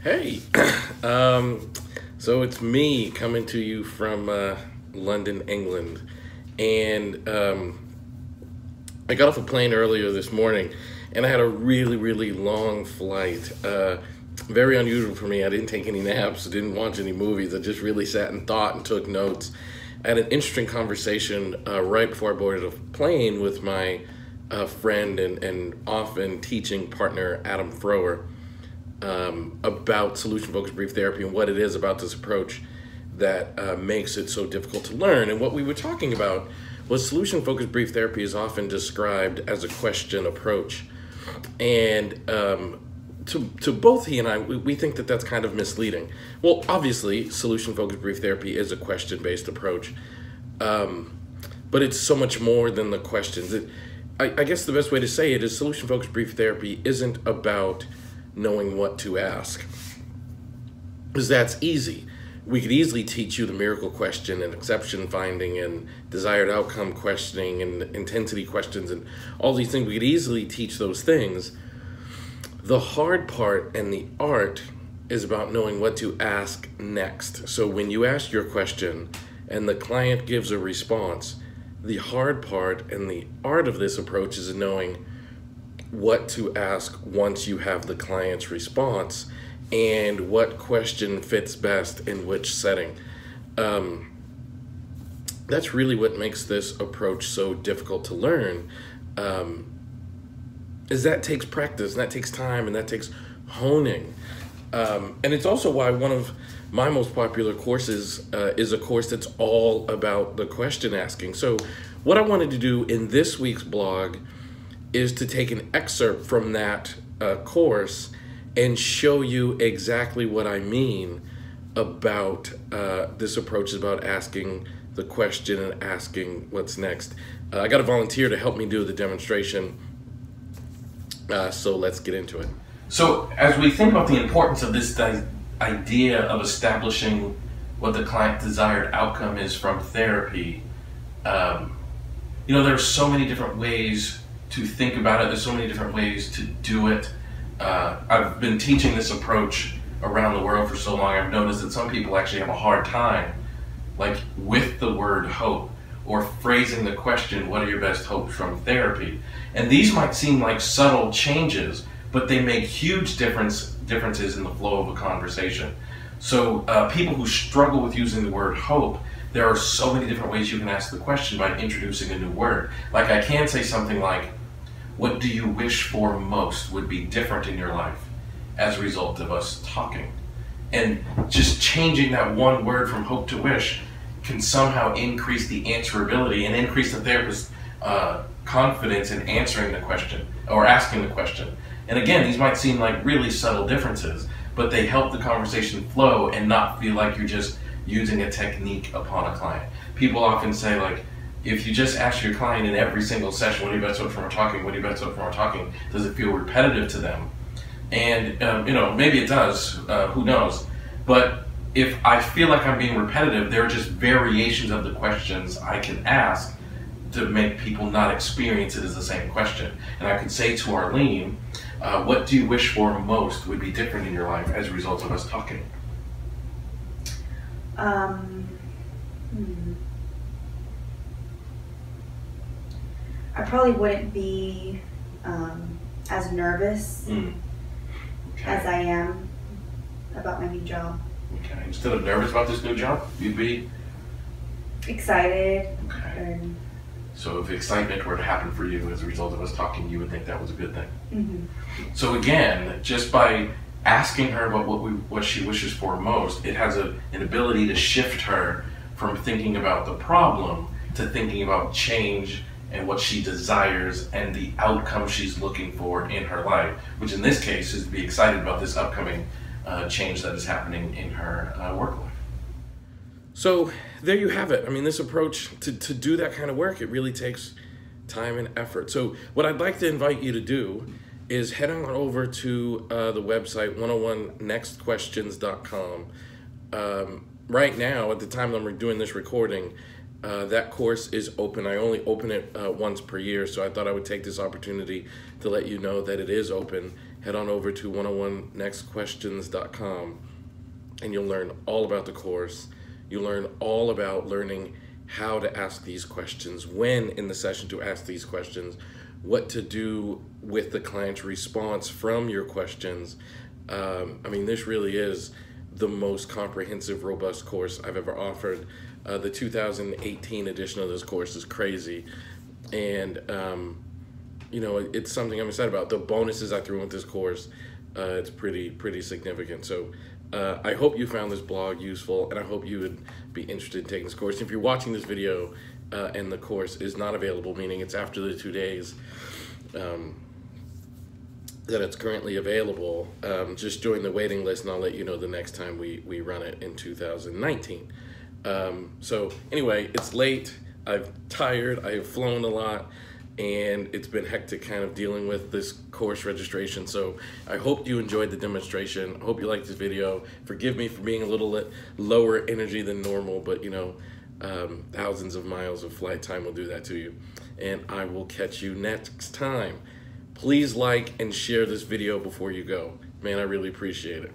Hey, so it's me coming to you from London, England, and I got off a plane earlier this morning, and I had a really long flight. Very unusual for me. I didn't take any naps, didn't watch any movies. I just really sat and thought and took notes. I had an interesting conversation right before I boarded a plane with my friend and often teaching partner, Adam Frower, about solution-focused brief therapy and what it is about this approach that makes it so difficult to learn. And what we were talking about was solution-focused brief therapy is often described as a question approach. And to both he and I, we think that that's kind of misleading. Well, obviously, solution-focused brief therapy is a question-based approach, but it's so much more than the questions. I guess the best way to say it is solution-focused brief therapy isn't about knowing what to ask, because that's easy. We could easily teach you the miracle question and exception finding and desired outcome questioning and intensity questions and all these things. We could easily teach those things. The hard part and the art is about knowing what to ask next. So when you ask your question and the client gives a response, the hard part and the art of this approach is knowing what to ask once you have the client's response and what question fits best in which setting. That's really what makes this approach so difficult to learn, is that takes practice, and that takes time, and that takes honing. And it's also why one of my most popular courses is a course that's all about the question asking. So what I wanted to do in this week's blog is to take an excerpt from that course and show you exactly what I mean about this approach is about asking the question and asking what's next. I got a volunteer to help me do the demonstration, so let's get into it. So as we think about the importance of this idea of establishing what the client desired outcome is from therapy, you know, there's so many different ways to think about it. There's so many different ways to do it. I've been teaching this approach around the world for so long, I've noticed that some people actually have a hard time, like with the word hope, or phrasing the question, what are your best hopes from therapy? And these might seem like subtle changes, but they make huge differences in the flow of a conversation. So people who struggle with using the word hope, there are so many different ways you can ask the question by introducing a new word. Like I can say something like, what do you wish for most would be different in your life as a result of us talking? And just changing that one word from hope to wish can somehow increase the answerability and increase the therapist's confidence in answering the question or asking the question. And again, these might seem like really subtle differences, but they help the conversation flow and not feel like you're just using a technique upon a client. People often say, like, if you just ask your client in every single session, what do you best hope from our talking, what do you best hope from our talking, does it feel repetitive to them? And you know, maybe it does, who knows? But if I feel like I'm being repetitive, there are just variations of the questions I can ask to make people not experience it as the same question. And I could say to Arlene, what do you wish for most would be different in your life as a result of us talking? I probably wouldn't be as nervous as I am about my new job. Okay. Instead of nervous about this new job, you'd be excited. Okay. So if excitement were to happen for you as a result of us talking, you would think that was a good thing. Mm-hmm. So again, just by asking her what she wishes for most, it has an ability to shift her from thinking about the problem to thinking about change and what she desires and the outcome she's looking for in her life, which in this case is to be excited about this upcoming change that is happening in her work life. So there you have it. I mean, this approach to do that kind of work, it really takes time and effort. So what I'd like to invite you to do is head on over to the website 101nextquestions.com. Right now, at the time that we're doing this recording, that course is open. I only open it once per year, so I thought I would take this opportunity to let you know that it is open. head on over to 101nextquestions.com and you'll learn all about the course. You'll learn all about learning how to ask these questions, when in the session to ask these questions, what to do with the client's response from your questions. I mean, this really is the most comprehensive, robust course I've ever offered. The 2018 edition of this course is crazy. And, you know, it's something I'm excited about. The bonuses I threw in with this course, it's pretty significant. So I hope you found this blog useful, and I hope you would be interested in taking this course. If you're watching this video and the course is not available, meaning it's after the 2 days that it's currently available, just join the waiting list and I'll let you know the next time we run it in 2019. So anyway, it's late, I'm tired, I have flown a lot, and it's been hectic kind of dealing with this course registration. So I hope you enjoyed the demonstration. I hope you liked this video. Forgive me for being a little lower energy than normal, but you know, thousands of miles of flight time will do that to you. And I will catch you next time. Please like and share this video before you go. Man, I really appreciate it.